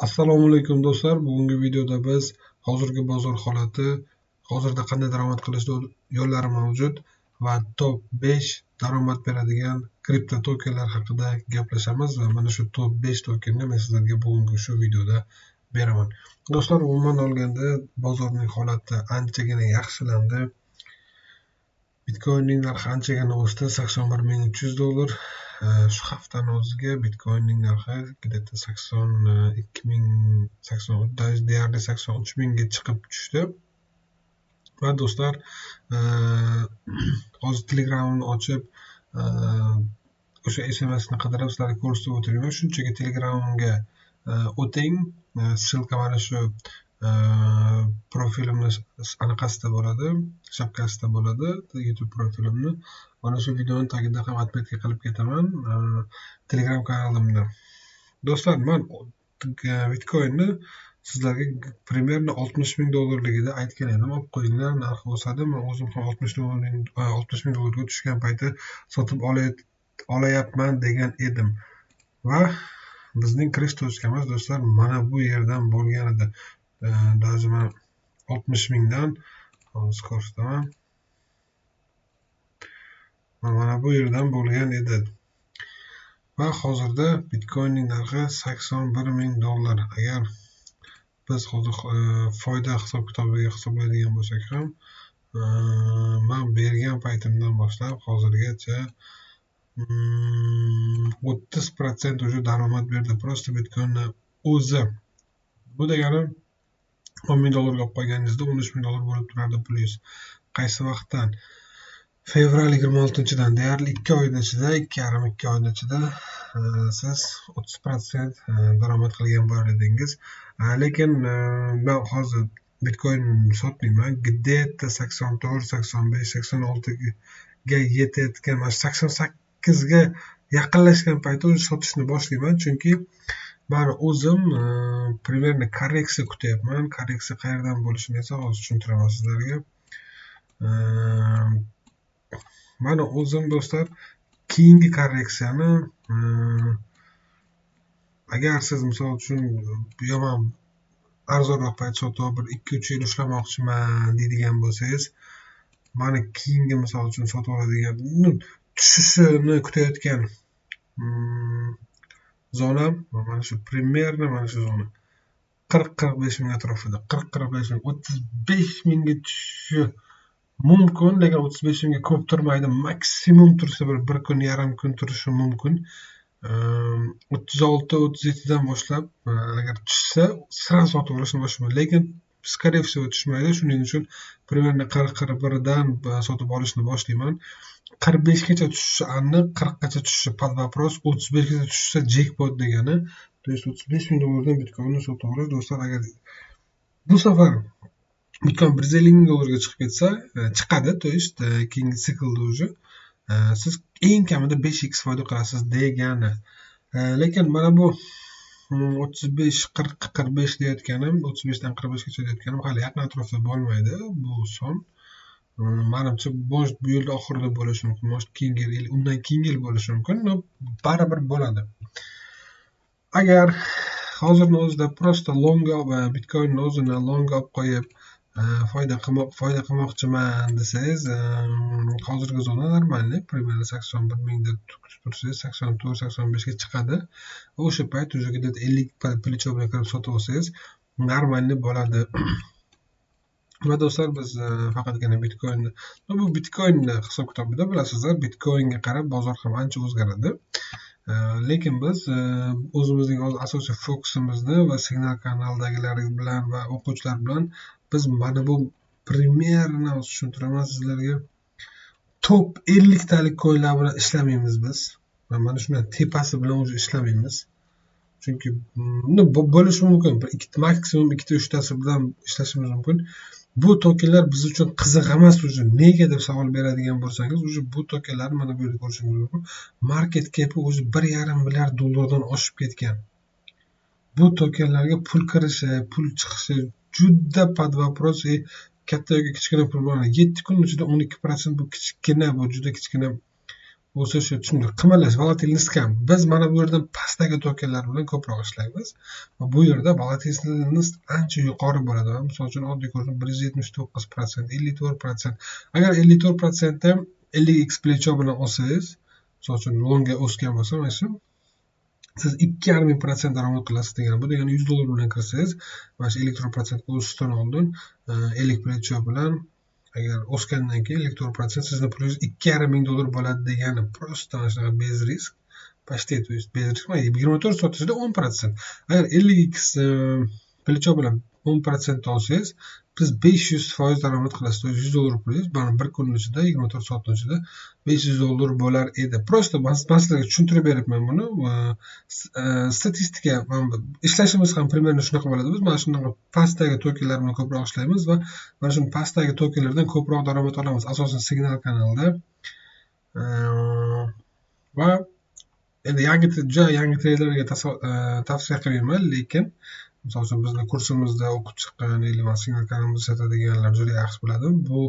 Assalomu alaykum do'stlar. Bugungi videoda biz hozirgi bozor holati, hozirda qanday daromad qilish yo'llari mavjud va top 5 daromad beradigan kripto tokenlar haqida gaplashamiz va mana shu top 5 tokenni men sizlarga bugungi shu videoda beraman. Do'stlar, umuman olganda bozorning holati anchagina yaxshilandi. Bitcoinning narxi anchagina o'sdi, $81.300. Shu haftaning o'ziga Bitcoinning narxi где-то 82.000, deyarli 83.000 ga chiqib tushdi. Va do'stlar, hozir Telegramni ochib, o'sha SMS-ni qidirib sizlarga ko'rsatib o'tiribman. Shunchaki Telegramga o'ting. Ssilka mana shu profilimni anaqasida bo'ladi, shapkasida bo'ladi. YouTube profilimni mana shu videoning tagida ham отметка qilib ketaman. Telegram kanalimda. Do'stlar, men Bitcoinni sizlarga примерно $60.000 aytgan edim. Olib qo'yinglar, narxi o'sadi. Men o'zim ham $60.000 tushgan payti sotib olayapman degan edim. Va bizning kirish tochkamiz do'stlar mana bu yerdan bo'lgan edi. Даже men 60.000 dan hozir ko'rsataman. Mana bu yerdan bo'lgan edi. Va hozirda Bitcoinning narxi $81.000. Agar biz hozir foyda hisob-kitobiga hisoblaydigan bo'lsak ham, men bergan paytimdan boshlab hozirgacha 30% уже daromad berdi. Prosta Bitcoinni o'zi. Bu degani $10.000 olib qo'yganingizda $13.000 bo'lib turardi pulingiz. Qaysi vaqtdan? Fevral 26-dan, deyarli 2 oyning ichida, 2,5-2 oyning ichida siz 30% daromad qilgan bo'lar edingiz. Lekin men hozir Bitcoin sotmayman. Где-то 84, 85, 86 ga yetayotgan, 88 ga yaqinlashgan paytda o'zi sotishni boshlayman, chunki men o'zim примерно korreksiya kutyapman. Korreksiya qayerdan bo'lishini esa hozir tushuntiraman sizlarga. Mana o'zim do'stlar, keyingi korreksiyani agar siz misol uchun yomon arzonroq payt sotib bir 2-3 yil ushlamoqchiman deydigan bo'lsangiz, mana keyingi misol uchun sotib oladigan, tushishini kutayotgan zona mana shu примерно mana shu zona 40-45 ming atrofida. 40-45 ming, 35 mingga tushishi mumkin, lekin 35 mingga ko'p turmaydi. Maksimum tursa bir kun, yarim kun turishi mumkin. 36-37 dan boshlab agar tushsa, sira sotib olishni boshlayman. Lekin скорее всего tushmaydi. Shuning uchun примерно 40-41 dan sotib olishni boshlayman. 45 gacha tushishi aniq, 40 gacha tushishi под вопрос, 35 gacha tushsa jackpot degani. То есть $35.000 dan Bitcoinni sotib olish do'stlar. Agar bu safar Bitcoin $150.000 ga chiqib ketsa, chiqadi, то есть keyingi siklda уже siz eng kamida 5x foyda qilasiz degani. Lekin mana bu 35-40-45 deyotganim, 35 dan 45 gacha deyotganim hali yaqin atrofda bo'lmaydi bu son. Menimcha bu yilning oxirida bo'lishi mumkin, keyingi yil, undan keyingi yil bo'lishi mumkin, baribir bo'ladi. Agar hozirning o'zida prosta long Bitcoinni o'zini long olib qo'yib foyda qilmoqchiman desangiz, hozirgi zona normalniy, примерно 81.000 da tursangiz 84-85 ga chiqadi. O'sha payt уже где-то 50 плечо bilan kirib sotib olsangiz normalniy bo'ladi. Va do'stlar, biz faqatgina Bitcoinni, bu Bitcoinni hisob-kitobida bilasizlar, Bitcoinga qarab bozor ham ancha o'zgaradi. Lekin biz o'zimizning asosiy fokusimizni va signal kanaldagilar bilan va o'quvchilar bilan biz mana bu примерно tushuntiraman sizlarga, top 50 talik coinlar bilan ishlamaymiz biz. Mana shunday tepasi bilan o'zi ishlamaymiz. Chunki bo'lishi mumkin, maksimum 2-3 tasi bilan ishlashimiz mumkin. Bu tokenlar biz uchun qiziq emas o'zi. Nega deb savol beradigan bo'lsangiz, o'zi bu tokenlarni mana bu yerda ko'rishingiz mumkin. Market cap'i o'zi $1.5 milliard dan oshib ketgan. Bu tokenlarga pul kirishi, pul chiqishi juda под вопрос. Katta yoki kichkina pul bo'ladi. 7 kun ichida 12% bu kichkina, bu juda kichkina o'sishi tushundik. Qimmatlash volatilность kam. Biz mana bu yerdan pastdagi tokenlar bilan ko'proq ishlaymiz. Va bu yerda volatilность ancha yuqori bo'ladi. Misol uchun oddiy ko'rib 179%, 54%. Agar 54% ham 50x plечо bilan olsangiz, misol uchun longga o'sgan bo'lsa, mana shu siz 2,5% daromad qilasiz degani. Bu degani $100 bilan kirsangiz, mana shu 54% o'sishdan oldin 50 plечо bilan agar o'sgandan keyin $4% sizni pulingiz $2,500 bo'ladi degani. Просто mana shunaqa bez risk. Почти, то есть bez risk 24 soat ichida 10%. Agar 50x plечо bilan 10% olsangiz, siz 500% daromad qilasiz. То есть $100 pulingiz mana bir kun ichida 24 soat ichida $500 bo'lar edi. Просто men sizlarga tushuntirib beribman buni. Statistika ishlashimiz ham примерно shunaqa bo'ladi. Biz mana shunaqa pastdagi tokenlar bilan ko'proq ishlaymiz va mana shu pastdagi tokenlardan ko'proq daromad olamiz. Asosan Signal kanalda. Va endi yangi treyderlarga tavsiya qilmayman, lekin misol uchun bizni kursimizda o'qib chiqqan yoki Signal kanalimizni sotadiganlar juda yaxshi biladi. Bu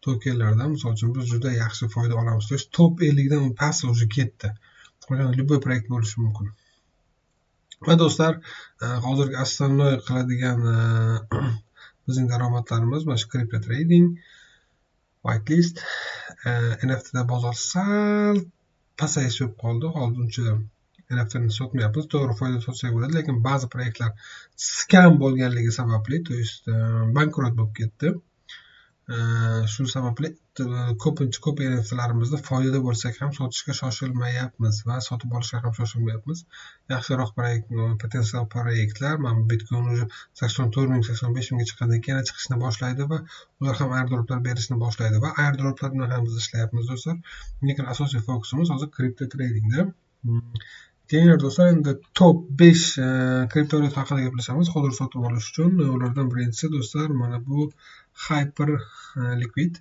tokenlardan misol uchun biz juda yaxshi foyda olamiz. То есть top 50 dan past уже ketdi. Любой proyekt bo'lishi mumkin. Va do'stlar, hozirgi основной qiladigan bizning daromadlarimiz mana shu crypto trading, whitelist, NFT da bozor sal pasayish bo'lib qoldi. Hozir uncha NFT ni sotmayapmiz. To'g'ri foyda sotsak bo'ladi, lekin ba'zi proyektlar scam bo'lganligi sababli, to есть bankrot bo'lib ketdi. Shu sababli ko'p NFTlarimizda foydada bo'lsak ham sotishga shoshilmayapmiz va sotib olishga ham shoshilmayapmiz. Yaxshiroq proyekt, potensial proyektlar mana Bitcoin уже 84 ming, 85 mingga chiqqandan keyin chiqishni boshlaydi va ular ham airdroplar berishni boshlaydi va airdroplar bilan ham biz ishlayapmiz do'stlar. Lekin asosiy fokusimiz hozir kripto tradingda. Keyingi do'stlar, endi top 5 kriptovalyuta haqida gaplashamiz. Hozir sotib olish uchun ulardan birinchisi do'stlar, mana bu Hyperliquid.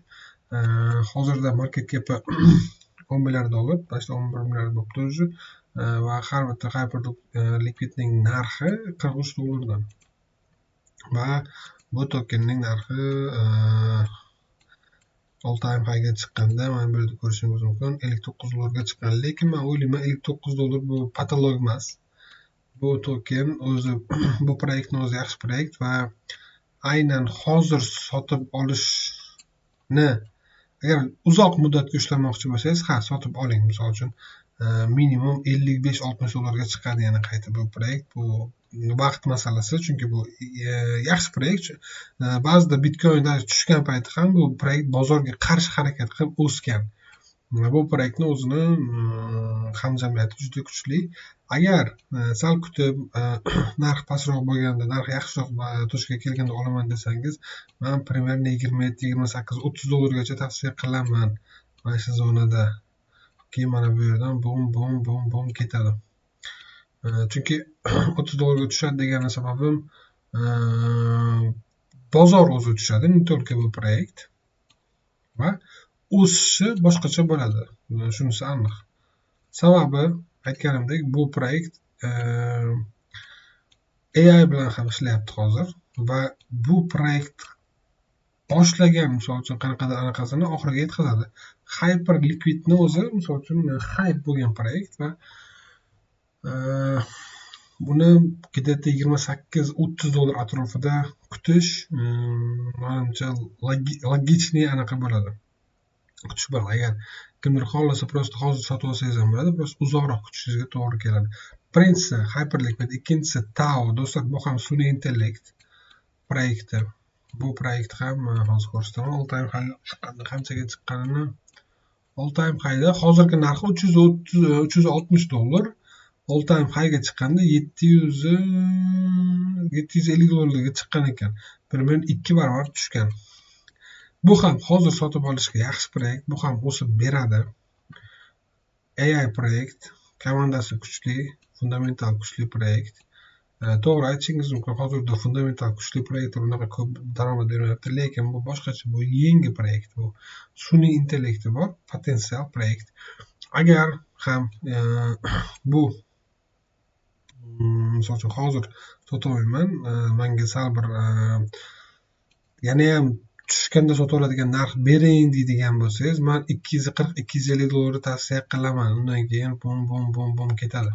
Hozirda market cap'i $10 milliard, başta $11 milliard bo'libdi уже. Va har bitta Hyperliquidning narxi $43 dan. Va bu tokenning narxi all time high'ga chiqqanda mana bu yerda ko'rishingiz mumkin, $59 ga chiqqan. Lekin men o'ylayman $59 bu patolog emas. Bu token o'zi bu proyektning o'zi yaxshi proyekt va aynan hozir sotib olishni agar uzoq muddatga ushlamoqchi bo'lsangiz, sotib oling. Misol uchun minimum $55-60 ga chiqadi yana qayta bu proyekt. Bu vaqt masalasi, chunki bu yaxshi proyekt. Ba'zida Bitcoinda tushgan payti ham bu proyekt bozorga qarshi harakat qilib o'sgan. Bu proyektni o'zini hamjamiyati juda kuchli. Agar sal kutib narx pastroq bo'lganda, narx yaxshiroq to'shga kelganda olaman desangiz, men примерно 27, 28, $30 gacha tavsiya qilaman mana shu zonada. Keyin mana bu yerdan bum ketadi. Chunki $30 ga tushadi degani sababim bozor o'zi tushadi, не только bu proyekt. Va o'sishi boshqacha bo'ladi. Shunisi aniq. Sababi aytganimdek, bu proyekt AI bilan ham ishlayapti hozir va bu proyekt boshlagan, misol uchun qanaqadir anaqasini oxiriga yetkazadi. Hyperliquidni o'zi misol uchun hype bo'lgan proyekt va buni где-то $28-30 atrofida kutish menimcha logichniy anaqa bo'ladi. Kutish bo'ladi. Agar kimdir xohlasa prosta hozir sotib olsangiz ham bo'ladi, prosta uzoqroq kutishingizga to'g'ri keladi. Birinchisi Hyperliquid, ikkinchisi Tao. Do'stlar, bu ham sun'iy intellekt proyekti. Bu proyekt ham hozir ko'rsataman. All time high chiqqanda qanchaga chiqqanini. All time high'da hozirgi narxi $360. All time high'ga chiqqanda $750 ga chiqqan ekan. Примерно 2 barobar tushgan. Bu ham hozir sotib olishga yaxshi proyekt, bu ham o'sib beradi. AI proyekt, komandasi kuchli, fundamental kuchli proyekt. To'g'ri aytishingiz mumkin, hozirda fundamental kuchli proyektlar unaqa ko'p daromad bermayapti, lekin bu boshqacha, bu yangi proyekt, bu sun'iy intellekti bor, potensial proyekt. Agar ham bu misol uchun hozir sotolmayman, menga sal bir yana ham tushganda sotib oladigan narx bering deydigan bo'lsangiz, men 240 250 dollarga tavsiya qilaman. Undan keyin bum ketadi.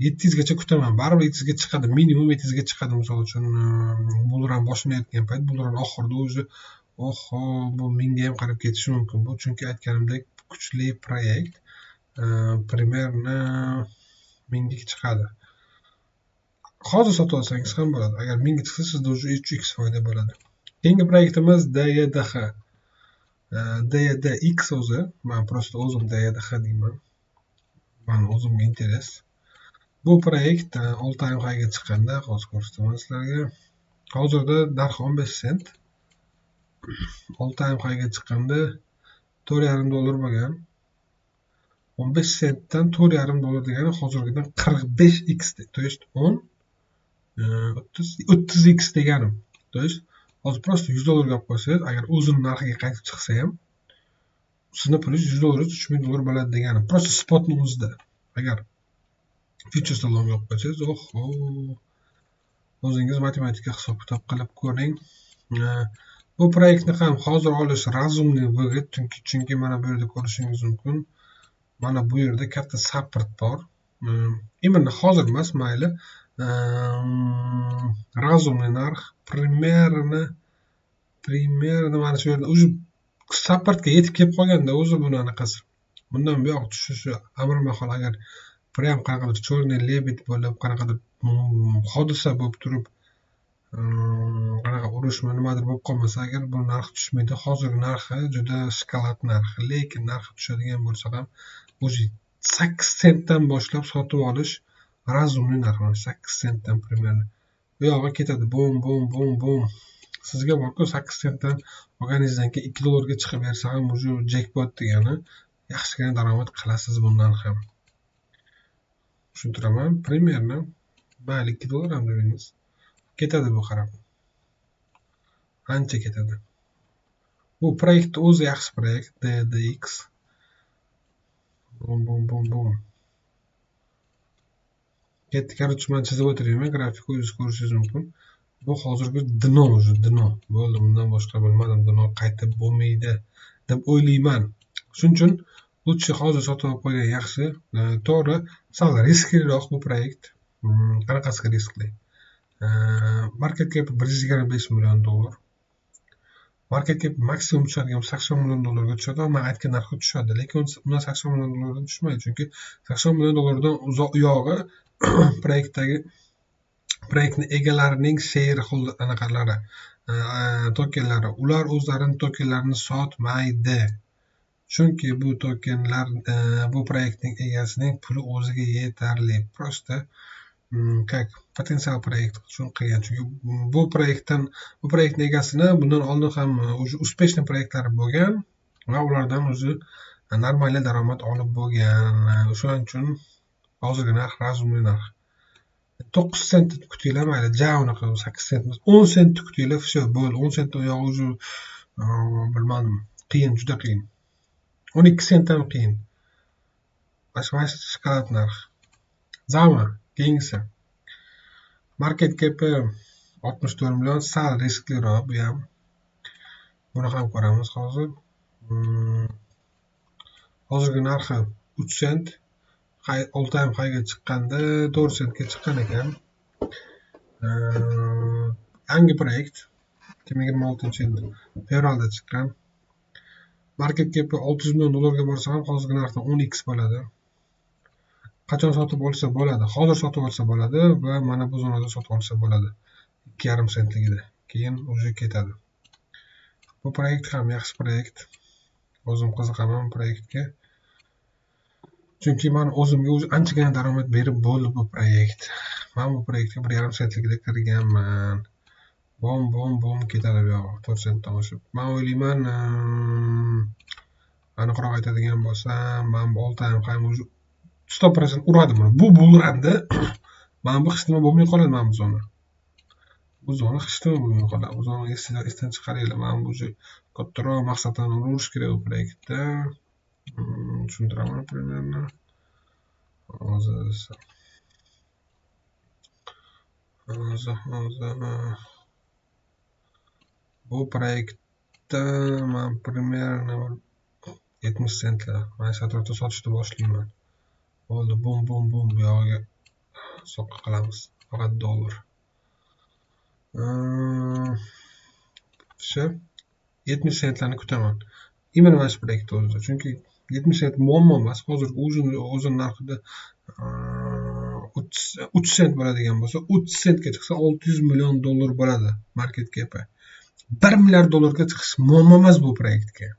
700 gacha kutaman. Baribir 700 ga chiqadi. Minimum 700 ga chiqadi. Misol uchun bular boshlanayotgan payt, bular oxirida o'zi oho, bu menga ham qarab ketishi mumkin. Bu chunki aytganimdek kuchli proyekt. Примерно 1000 ga chiqadi. Hozir sotib olsangiz ham bo'ladi. Agar 1000 ga chiqsa, sizda уже 3x foyda bo'ladi. Keyingi proyektimiz DYDH. DYDX o'zi, men просто o'zim DYDH deyman. Men o'zimga interes. Bu proyekt 6 oy qayga chiqqanda hozir ko'rsataman sizlarga. Hozirda narxi 15 sent. 6 oy qayga chiqqanda $4.5 bo'lgan. 15 sentdan $4.5 degani hozirgidan 45x, to есть 30x deganim. To есть hozir просто $100 olib qo'ysangiz, agar o'zini narxiga qaytib chiqsa ham sizni pulingiz $100 $3000 bo'ladi deganim. Просто spotni o'zida. Agar futuresda long olib qo'ysangiz, o'zingiz matematika hisob-kitob qilib ko'ring. Bu proyektni ham hozir olish razumniy выгод, chunki mana bu yerda ko'rishingiz mumkin. Mana bu yerda katta support bor. Именно hozir emas, mayli. Razumniy narx примерно mana shu yerda o'zi supportga yetib kelib qolganda o'zi buni anaqasi. Bundan buyoq tushishi amrimahol agar prям qanaqadir черный лебедь bo'lib, qanaqadir hodisa bo'lib turib, qanaqa urushma nimadir bo'lib qolmasa, agar bu narx tushmaydi. Hozirgi narxi juda shkolat narx, lekin narxi tushadigan bo'lsa ham o'zi 8 sentdan boshlab sotib olish razumniy narx. 8 sentdan примерно. Bu yoqqa ketadi. Bum. Sizga borku 8 sentdan olganingizdan keyin $2 ga chiqib bersa ham o'zi jackpot degani. Yaxshigina daromad qilasiz bundan ham. Tushuntiraman. Примерно mayli $2 ham deymiz. Ketadi bu qarab. Ancha ketadi. Bu proyekt o'zi yaxshi proyekt, DDX. Bum. Ketdi, короче, men chizib o'tirayman, grafik o'zingiz ko'rishingiz mumkin. Bu hozirgi dno o'zi, dno. Bo'ldi, bundan boshqa bilmadim, dno qaytib bo'lmaydi deb o'ylayman. Shuning uchun lutchi hozir sotib olib qo'ygan yaxshi. To'g'ri, sal riskliroq bu proyekt. Qanaqasiga riskli? Market cap $125 million. Market cap maksimum tushadigan $80 million ga tushadi, men aytgan narxga tushadi. Lekin undan $80 million ga tushmaydi, chunki $80 million dan uzoq uyog'i proyektni egalarining share anaqalari, tokenlari. Ular o'zlarining tokenlarini sotmaydi. Chunki bu tokenlar bu proyektning egasining puli o'ziga yetarli. Просто как potensial proyekt uchun qilgan. Chunki bu proyektning egasini bundan oldin ham o'zi успешный proyektlari bo'lgan va ulardan o'zi normal daromad olib bo'lgan. Shuning uchun hozirgi narx razumniy narx. 9 sent kutinglar, mayli, unaqa 8 sent, 10 sent kutinglar, все, bo'ldi. 10 sentdan u yoq o'zi bilmadim, qiyin, juda qiyin. 12 sentdan qiyin. Mana shokolat narx. Zama keyingisi. Market cap'i 64 million, sal riskliroq bu ham. Buni ham ko'ramiz hozir. Hozirgi narxi 3 sent. 6 oy qayga chiqqanda 4 sentga chiqqan ekan. Yangi proyekt 2026-yil fevralda chiqqan. Market cap'i $600 million ga borsa ham hozirgi narxdan 10x bo'ladi. Qachon sotib olsa bo'ladi? Hozir sotib olsa bo'ladi va mana bu zonada sotib olsa bo'ladi. 2,5 sentligida. Keyin o'zi ketadi. Bu proyekt ham yaxshi proyekt. O'zim qiziqaman proyektga. Chunki men o'zimga o'zi anchagina daromad berib bo'ldi bu proyekt. Men bu proyektga 1,5 sentligida kirganman. Bom ketadi bu yoq. 4 sentdan oshib. Men o'ylayman, aniqroq aytadigan bo'lsam, men bu 6 oy ham o'zi 100% uradi buni. Bu bulranda men bu hech nima bo'lmay qoladi, men bu zona. Bu zona hech nima bo'lmay qoladi. Bu zona esdan chiqaringlar. Men bu kattaroq maqsaddan urish kerak bu proyektda. Tushuntiraman примерно. Hozir bu proyekt bitta men primerni 70 sentlar. Mana shu atrofda sotishni boshlayman. Bo'ldi, bum bum bum bu yog'iga soqqa qilamiz. Faqat dollar. Shu 70 sentlarni kutaman. Imенно mana shu proyekt o'zida. Chunki 70 sent muammo emas. Hozir o'zi narxida 3 sent bo'ladigan bo'lsa, 30 sentga chiqsa 600 million dollar bo'ladi market cap'i. 1 milliard dollarga chiqish muammo emas bu proyektga.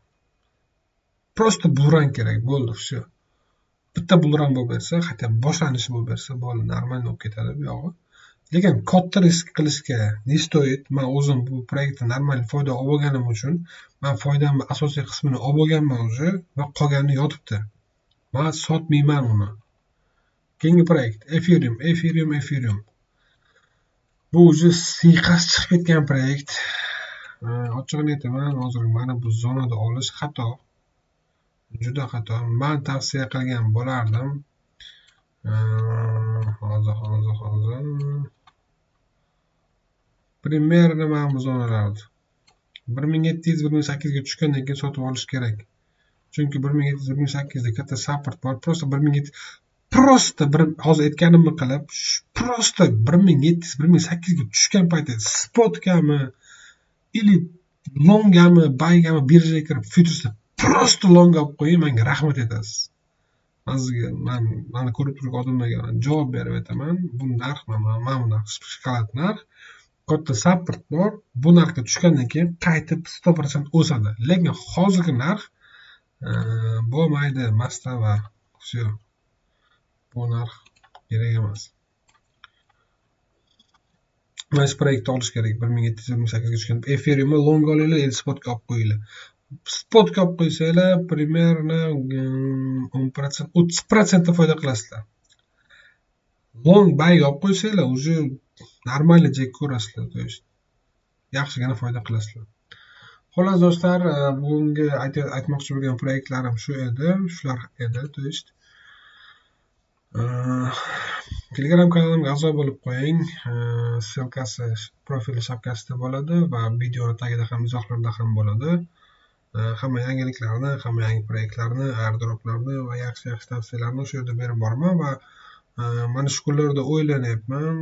Просто buran kerak, bo'ldi, shu. Bitta buran bo'lib bersa, hatto boshlanishi bo'lib bersa, bo'ldi, normal bo'lib ketadi bu yog'i. Lekin katta risk qilishga ne stoyit? Men o'zim bu proyektda normal foyda olib olganim uchun, men foydamni asosiy qismini olib olganman o'zi va qolgani yotibdi. Men sotmayman uni. Keyingi proyekt Ethereum. Bu o'zi siyqas chiqib ketgan proyekt. Ochig'ini aytaman, hozir mana bu zonada olish xato. Juda xato. Men tavsiya qilgan bo'lardim. Hozir. Primerni mana bu zonalarda 1700-1800 ga tushgandan keyin sotib olish kerak. Chunki 1700-1800 da katta support bor. Prosta bir hozir aytganimni qilib, prosta 1700-1800 ga tushgan paytda spotgami, ili longami, baygami birjaga kirib, futursda prosta long olib qo'ying, menga rahmat aytasiz. Mani ko'rib turgan odamlarga javob berib aytaman. Bu narx mana bu narx shokolad narx. Katta support bor. Bu narxga tushgandan keyin qaytib 100% o'sadi. Lekin hozirgi narx bo'lmaydi, mastava. Shu. Bu narx kerak emas. Mana shu proyektni olish kerak. 1728 ga tushgan. Ethereum long olinglar, spotga olib qo'yinglar. Spotga olib qo'ysanglar, primerni 10%, 30% foyda qilasizlar. Long buy olib qo'ysanglar, o'zi normalniy jek ko'rasizlar, to есть yaxshigina foyda qilasizlar. Xolos do'stlar, bugungi aytmoqchi bo'lgan proyektlarim shu edi, shular edi, to есть Telegram kanalimga a'zo bo'lib qo'ying. Ssilkasi profil shapkasida bo'ladi va video tagida ham, izohlarda ham bo'ladi. Hamma yangiliklarni, hamma yangi proyektlarni, airdroplarni va yaxshi tavsiyalarni shu yerda berib boraman va mana shu kunlarda o'ylanyapman,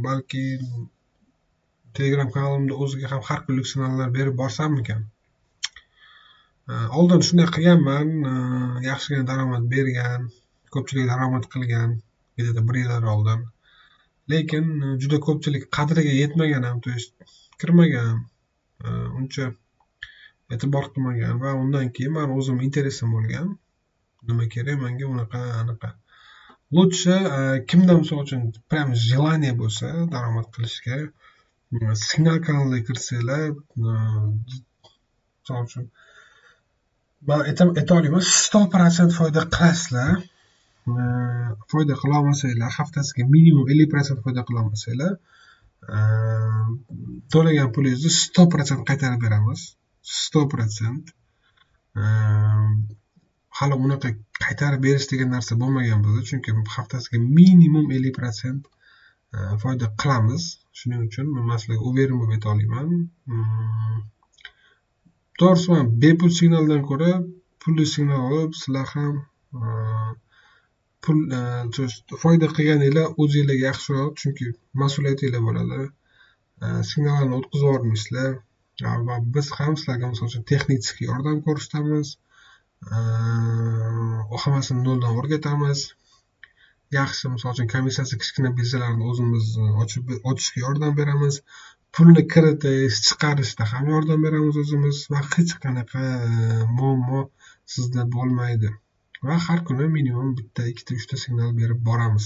balki Telegram kanalimda o'ziga ham har kunlik signallar berib borsammikan. Oldin shunday qilganman, yaxshigina daromad bergan, ko'pchilik daromad qilgan, videoda 1 yillar oldin. Lekin juda ko'pchilik qadriga yetmagan ham, to есть kirmagan, uncha e'tibor qilmagan va undan keyin men o'zim interesim bo'lgan. Nima kerak menga anaqa. Lutcha kimda misol uchun prям желание bo'lsa daromad qilishga, signal kanaliga kirsanglar, misol uchun men aytolmayman 100% foyda qilasizlar. Foyda qila olmasanglar, haftasiga minimum 50% foyda qila olmasanglar, to'lagan pulingizni 100% qaytarib beramiz. 100%. Hali unaqa qaytarib berish degan narsa bo'lmagan bizda, chunki haftasiga minimum 50% foyda qilamiz. Shuning uchun men sizlarga uverin bo'lib ayta olaman. To'g'risi men bepul signaldan ko'ra pulli signal olib, sizlar ham foyda qilganinglar o'zingizlarga yaxshiroq, chunki mas'uliyatinglar bo'ladi. Signallarni o'tkazib yubormaysizlar va biz ham sizlarga misol uchun texnik yordam ko'rsatamiz. Hammasini noldan o'rgatamiz. Yaxshi, misol uchun komissiyasi kichkina birjalarni o'zimiz ochishga yordam beramiz. Pulni kiritish, chiqarishda ham yordam beramiz o'zimiz va hech qanaqa muammo sizda bo'lmaydi. Va har kuni minimum bitta, ikkita, uchta signal berib boramiz.